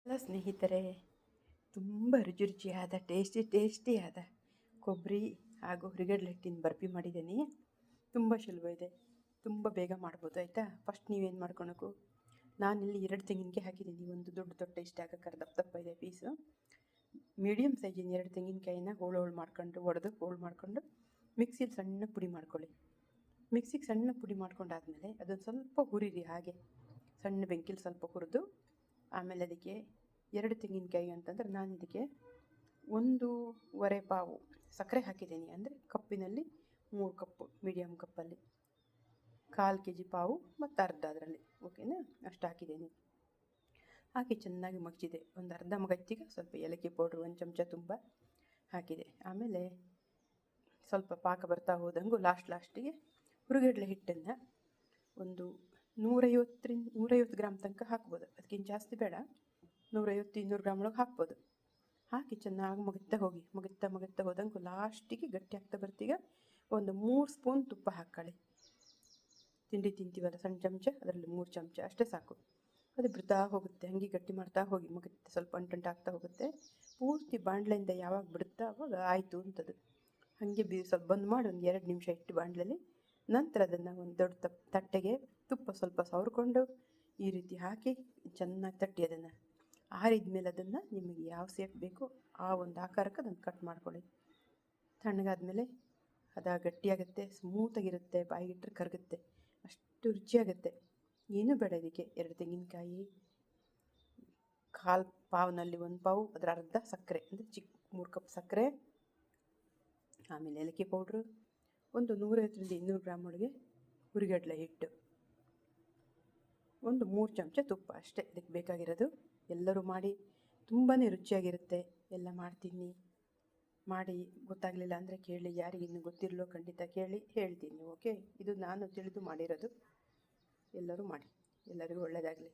ಎಲ್ಲ ಸ್ನೇಹಿತರೆ, ತುಂಬ ರುಚಿಯಾದ ಟೇಸ್ಟಿಯಾದ ಕೊಬ್ಬರಿ ಹಾಗೂ ಹುರಿಗಡಲೆ ಹಿಟ್ಟಿನ ಬರ್ಫಿ ಮಾಡಿದ್ದೀನಿ. ತುಂಬ ಸುಲಭ ಇದೆ, ತುಂಬ ಬೇಗ ಮಾಡ್ಬೋದು. ಆಯಿತಾ? ಫಸ್ಟ್ ನೀವೇನು ಮಾಡ್ಕೊಳಕು, ನಾನಿಲ್ಲಿ 2 ತೆಂಗಿನಕಾಯಿ ಹಾಕಿದ್ದೀನಿ. ಒಂದು ದೊಡ್ಡ ಇಷ್ಟ ಆಗಕ್ಕೆ ದಪ್ಪ ಇದೆ ಪೀಸು. ಮೀಡಿಯಮ್ ಸೈಜಿನ 2 ತೆಂಗಿನಕಾಯಿನ ಹೋಳು ಮಾಡ್ಕೊಂಡು ಮಿಕ್ಸಿಲಿ ಸಣ್ಣ ಪುಡಿ ಮಾಡ್ಕೊಳ್ಳಿ. ಮಿಕ್ಸಿಗೆ ಸಣ್ಣ ಪುಡಿ ಮಾಡ್ಕೊಂಡಾದ್ಮೇಲೆ ಅದನ್ನು ಸ್ವಲ್ಪ ಹುರಿರಿ. ಹಾಗೆ ಸಣ್ಣ ಬೆಂಕಿಲಿ ಸ್ವಲ್ಪ ಹುರಿದು ಆಮೇಲೆ ಅದಕ್ಕೆ 2 ತೆಂಗಿನಕಾಯಿ ಅಂತಂದ್ರೆ ನಾನು ಇದಕ್ಕೆ 1.5 ಪಾವು ಸಕ್ಕರೆ ಹಾಕಿದ್ದೀನಿ. ಅಂದರೆ ಕಪ್ಪಿನಲ್ಲಿ 3 ಕಪ್ಪು, ಮೀಡಿಯಮ್ ಕಪ್ಪಲ್ಲಿ 1/4 kg ಪಾವು ಮತ್ತು ಅರ್ಧ ಅದರಲ್ಲಿ. ಓಕೆನಾ? ಅಷ್ಟು ಹಾಕಿದ್ದೀನಿ. ಹಾಕಿ ಚೆನ್ನಾಗಿ ಮಗ್ಚಿದೆ. ಒಂದು ಅರ್ಧ ಮಗಚ್ಚಿಗೆ ಸ್ವಲ್ಪ ಏಲಕ್ಕಿ ಪೌಡ್ರ್ 1 ಚಮಚ ತುಂಬ ಹಾಕಿದೆ. ಆಮೇಲೆ ಸ್ವಲ್ಪ ಪಾಕ ಬರ್ತಾ ಹೋದಂಗೂ ಲಾಸ್ಟಿಗೆ ಹುರಿಗಡಲೆ ಹಿಟ್ಟನ್ನು ಒಂದು 150 ಗ್ರಾಮ್ ತನಕ ಹಾಕ್ಬೋದು. ಅದಕ್ಕಿಂತ ಜಾಸ್ತಿ ಬೇಡ, 150-200 ಗ್ರಾಮ್ ಒಳಗೆ ಹಾಕ್ಬೋದು. ಹಾಕಿ ಚೆನ್ನಾಗಿ ಮುಗಿತಾ ಹೋದಂಗೆ ಲಾಸ್ಟಿಗೆ ಗಟ್ಟಿ ಆಗ್ತಾ ಬರ್ತೀಗ ಒಂದು 3 ಸ್ಪೂನ್ ತುಪ್ಪ ಹಾಕ್ಕೊಳ್ಳಿ. ತಿಂಡಿ ತಿಂತೀವಲ್ಲ ಸಣ್ಣ ಚಮಚ, ಅದರಲ್ಲಿ 3 ಚಮಚ ಅಷ್ಟೇ ಸಾಕು. ಅದು ಬಿಡ್ತಾ ಹೋಗುತ್ತೆ, ಹಾಗೆ ಗಟ್ಟಿ ಮಾಡ್ತಾ ಹೋಗಿ ಮುಗುತ್ತೆ. ಸ್ವಲ್ಪ ಅಂಟು ಆಗ್ತಾ ಹೋಗುತ್ತೆ. ಪೂರ್ತಿ ಬಾಣಲೆಯಿಂದ ಯಾವಾಗ ಬಿಡುತ್ತಾ ಅವಾಗ ಆಯಿತು ಅಂತದು. ಹಾಗೆ ಸ್ವಲ್ಪ ಬಂದ್ ಮಾಡಿ ಒಂದು 2 ನಿಮಿಷ ಇಟ್ಟು ಬಾಣಲೆಯಲ್ಲಿ, ನಂತರ ಅದನ್ನು ಒಂದು ದೊಡ್ಡ ತಟ್ಟೆಗೆ ತುಪ್ಪ ಸ್ವಲ್ಪ ಸವರ್ಕೊಂಡು ಈ ರೀತಿ ಹಾಕಿ ಚೆನ್ನಾಗಿ ತಟ್ಟಿ ಅದನ್ನು ಆರಿದ ಮೇಲೆ ಅದನ್ನು ನಿಮಗೆ ಯಾವ ಶೇಪ್ ಬೇಕೋ ಆ ಒಂದು ಆಕಾರಕ್ಕೆ ಅದನ್ನು ಕಟ್ ಮಾಡ್ಕೊಳ್ಳಿ. ತಣ್ಣಗಾದ್ಮೇಲೆ ಅದು ಗಟ್ಟಿಯಾಗುತ್ತೆ, ಸ್ಮೂತಾಗಿರುತ್ತೆ, ಬಾಯಿಗಿಟ್ಟರೆ ಕರಗುತ್ತೆ, ಅಷ್ಟು ರುಚಿಯಾಗುತ್ತೆ. ಏನೂ ಬೇಡ ಇದಕ್ಕೆ. 2 ತೆಂಗಿನಕಾಯಿ, 1/4 ಪಾವ್ನಲ್ಲಿ 1 ಪಾವು ಅದರ ಅರ್ಧ ಸಕ್ಕರೆ, ಅಂದರೆ 3 ಕಪ್ ಸಕ್ಕರೆ, ಆಮೇಲೆ ಏಲಕ್ಕಿ ಪೌಡ್ರು, ಒಂದು 150-200 ಗ್ರಾಮ್ ಒಳಗೆ ಹುರಿಗಡಲೆ ಹಿಟ್ಟು, ಒಂದು 3 ಚಮಚ ತುಪ್ಪ ಅಷ್ಟೇ ಇದಕ್ಕೆ ಬೇಕಾಗಿರೋದು. ಎಲ್ಲರೂ ಮಾಡಿ, ತುಂಬಾ ರುಚಿಯಾಗಿರುತ್ತೆ. ಎಲ್ಲ ಮಾಡಿ ಗೊತ್ತಾಗಲಿಲ್ಲ ಅಂದರೆ ಕೇಳಿ, ಯಾರಿಗಿನ್ನೂ ಗೊತ್ತಿರಲೋ ಖಂಡಿತ ಕೇಳಿ ಹೇಳ್ತೀನಿ. ಓಕೆ? ಇದು ನಾನು ತಿಳಿದು ಮಾಡಿರೋದು. ಎಲ್ಲರೂ ಮಾಡಿ. ಎಲ್ಲರಿಗೂ ಒಳ್ಳೆಯದಾಗಲಿ.